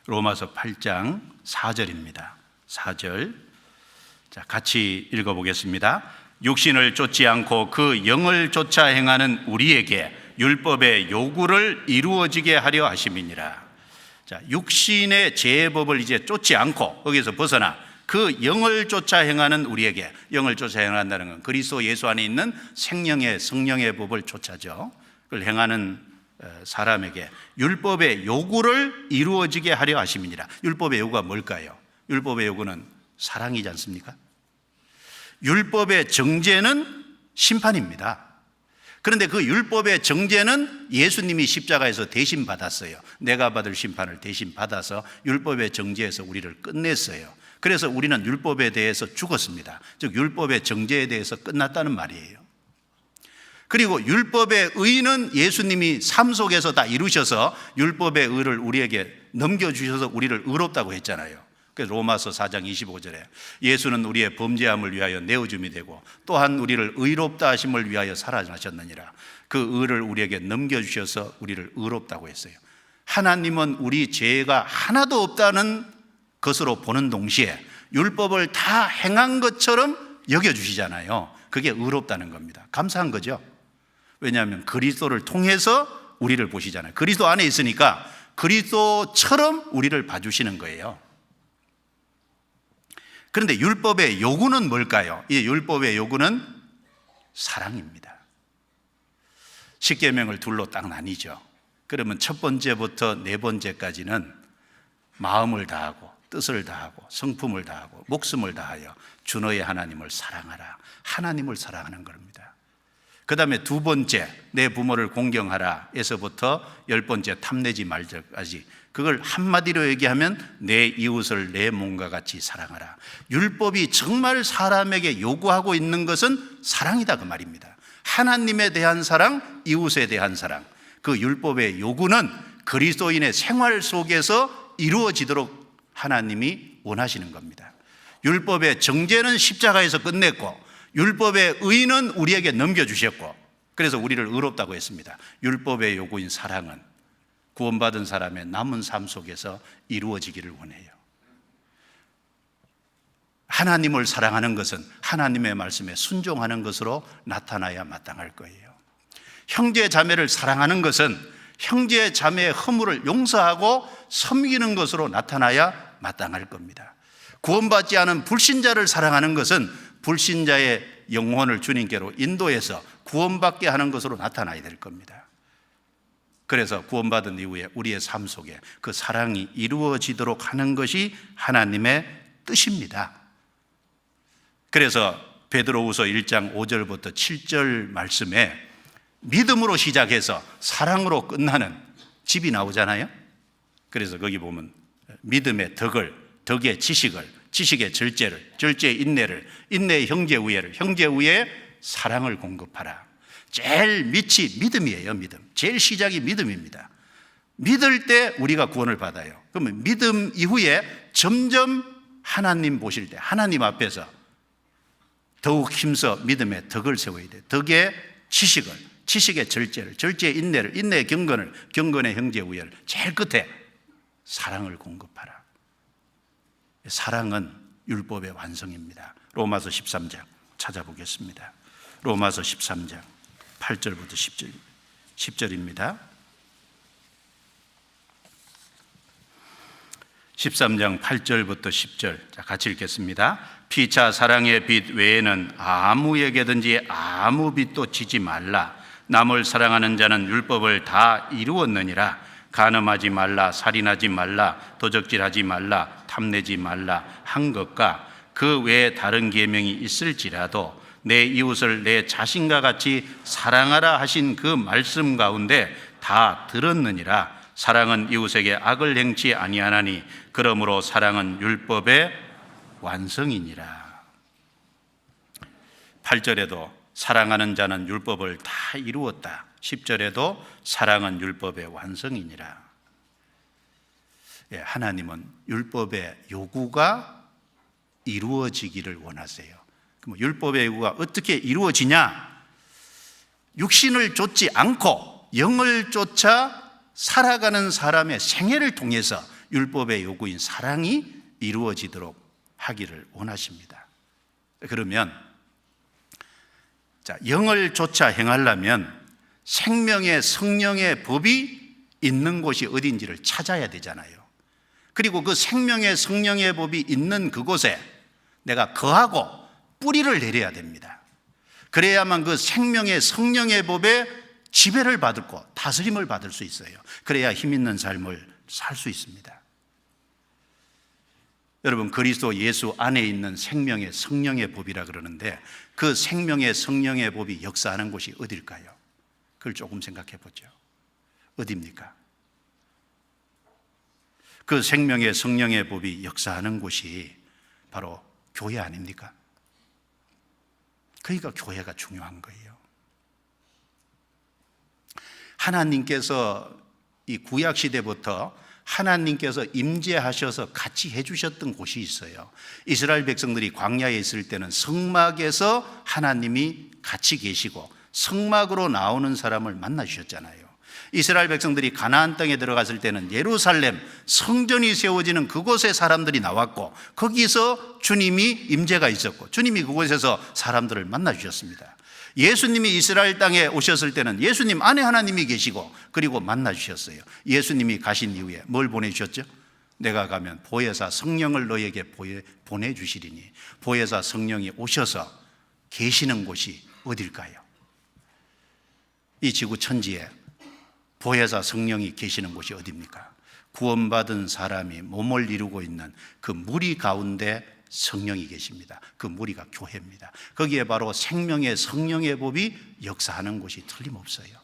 로마서 8장 4절입니다. 4절. 자, 같이 읽어보겠습니다. 육신을 쫓지 않고 그 영을 쫓아 행하는 우리에게 율법의 요구를 이루어지게 하려 하심이니라. 자, 육신의 제법을 이제 쫓지 않고 거기서 벗어나 그 영을 쫓아 행하는 우리에게, 영을 쫓아 행한다는 건 그리스도 예수 안에 있는 생명의 성령의 법을 쫓아죠. 그걸 행하는 사람에게 율법의 요구를 이루어지게 하려 하심이니라. 율법의 요구가 뭘까요? 율법의 요구는 사랑이지 않습니까? 율법의 정죄는 심판입니다. 그런데 그 율법의 정죄는 예수님이 십자가에서 대신 받았어요. 내가 받을 심판을 대신 받아서 율법의 정죄에서 우리를 끝냈어요. 그래서 우리는 율법에 대해서 죽었습니다. 즉 율법의 정죄에 대해서 끝났다는 말이에요. 그리고 율법의 의는 예수님이 삶 속에서 다 이루셔서 율법의 의를 우리에게 넘겨주셔서 우리를 의롭다고 했잖아요. 그래서 로마서 4장 25절에 예수는 우리의 범죄함을 위하여 내어줌이 되고 또한 우리를 의롭다 하심을 위하여 살아나셨느니라. 그 의를 우리에게 넘겨주셔서 우리를 의롭다고 했어요. 하나님은 우리 죄가 하나도 없다는 것으로 보는 동시에 율법을 다 행한 것처럼 여겨주시잖아요. 그게 의롭다는 겁니다. 감사한 거죠. 왜냐하면 그리스도를 통해서 우리를 보시잖아요. 그리스도 안에 있으니까 그리스도처럼 우리를 봐주시는 거예요. 그런데 율법의 요구는 뭘까요? 이 율법의 요구는 사랑입니다. 십계명을 둘로 딱 나뉘죠. 그러면 첫 번째부터 네 번째까지는 마음을 다하고 뜻을 다하고 성품을 다하고 목숨을 다하여 주 너의 하나님을 사랑하라. 하나님을 사랑하는 겁니다. 그 다음에 두 번째, 내 부모를 공경하라 에서부터 10번째, 탐내지 말자까지, 그걸 한마디로 얘기하면 내 이웃을 내 몸과 같이 사랑하라. 율법이 정말 사람에게 요구하고 있는 것은 사랑이다 그 말입니다. 하나님에 대한 사랑, 이웃에 대한 사랑. 그 율법의 요구는 그리스도인의 생활 속에서 이루어지도록 하나님이 원하시는 겁니다. 율법의 정죄는 십자가에서 끝냈고 율법의 의는 우리에게 넘겨주셨고 그래서 우리를 의롭다고 했습니다. 율법의 요구인 사랑은 구원받은 사람의 남은 삶 속에서 이루어지기를 원해요. 하나님을 사랑하는 것은 하나님의 말씀에 순종하는 것으로 나타나야 마땅할 거예요. 형제 자매를 사랑하는 것은 형제 자매의 허물을 용서하고 섬기는 것으로 나타나야 마땅할 겁니다. 구원받지 않은 불신자를 사랑하는 것은 불신자의 영혼을 주님께로 인도해서 구원받게 하는 것으로 나타나야 될 겁니다. 그래서 구원받은 이후에 우리의 삶 속에 그 사랑이 이루어지도록 하는 것이 하나님의 뜻입니다. 그래서 베드로후서 1장 5절부터 7절 말씀에 믿음으로 시작해서 사랑으로 끝나는 집이 나오잖아요. 그래서 거기 보면 믿음의 덕을, 덕의 지식을, 지식의 절제를, 절제의 인내를, 인내의 형제 우애를, 형제 우애의 사랑을 공급하라. 제일 밑이 믿음이에요. 믿음. 제일 시작이 믿음입니다. 믿을 때 우리가 구원을 받아요. 그러면 믿음 이후에 점점 하나님 보실 때 하나님 앞에서 더욱 힘써 믿음의 덕을 세워야 돼요. 덕의 지식을, 지식의 절제를, 절제의 인내를, 인내의 경건을, 경건의 형제 우애를, 제일 끝에 사랑을 공급하라. 사랑은 율법의 완성입니다. 로마서 13장 찾아보겠습니다. 로마서 13장 8절부터 10절입니다. 13장 8절부터 10절 같이 읽겠습니다. 피차 사랑의 빛 외에는 아무에게든지 아무 빛도 지지 말라. 남을 사랑하는 자는 율법을 다 이루었느니라. 간음하지 말라, 살인하지 말라, 도적질하지 말라, 탐내지 말라 한 것과 그 외에 다른 계명이 있을지라도 내 이웃을 내 자신과 같이 사랑하라 하신 그 말씀 가운데 다 들었느니라. 사랑은 이웃에게 악을 행치 아니하나니 그러므로 사랑은 율법의 완성이니라. 8절에도 사랑하는 자는 율법을 다 이루었다. 10절에도 사랑은 율법의 완성이니라. 하나님은 율법의 요구가 이루어지기를 원하세요. 그럼 율법의 요구가 어떻게 이루어지냐? 육신을 쫓지 않고 영을 쫓아 살아가는 사람의 생애를 통해서 율법의 요구인 사랑이 이루어지도록 하기를 원하십니다. 그러면 영을 쫓아 행하려면 생명의 성령의 법이 있는 곳이 어딘지를 찾아야 되잖아요. 그리고 그 생명의 성령의 법이 있는 그곳에 내가 거하고 뿌리를 내려야 됩니다. 그래야만 그 생명의 성령의 법에 지배를 받고 다스림을 받을 수 있어요. 그래야 힘 있는 삶을 살 수 있습니다. 여러분, 그리스도 예수 안에 있는 생명의 성령의 법이라 그러는데 그 생명의 성령의 법이 역사하는 곳이 어딜까요? 그걸 조금 생각해 보죠. 어디입니까? 그 생명의 성령의 법이 역사하는 곳이 바로 교회 아닙니까? 그러니까 교회가 중요한 거예요. 하나님께서 이 구약 시대부터 하나님께서 임재하셔서 같이 해주셨던 곳이 있어요. 이스라엘 백성들이 광야에 있을 때는 성막에서 하나님이 같이 계시고 성막으로 나오는 사람을 만나 주셨잖아요. 이스라엘 백성들이 가나안 땅에 들어갔을 때는 예루살렘 성전이 세워지는 그곳에 사람들이 나왔고 거기서 주님이 임재가 있었고 주님이 그곳에서 사람들을 만나 주셨습니다. 예수님이 이스라엘 땅에 오셨을 때는 예수님 안에 하나님이 계시고 그리고 만나 주셨어요. 예수님이 가신 이후에 뭘 보내주셨죠? 내가 가면 보혜사 성령을 너에게 보내주시리니, 보혜사 성령이 오셔서 계시는 곳이 어딜까요? 이 지구 천지에 보혜사 성령이 계시는 곳이 어디입니까? 구원받은 사람이 몸을 이루고 있는 그 무리 가운데 성령이 계십니다. 그 무리가 교회입니다. 거기에 바로 생명의 성령의 법이 역사하는 곳이 틀림없어요.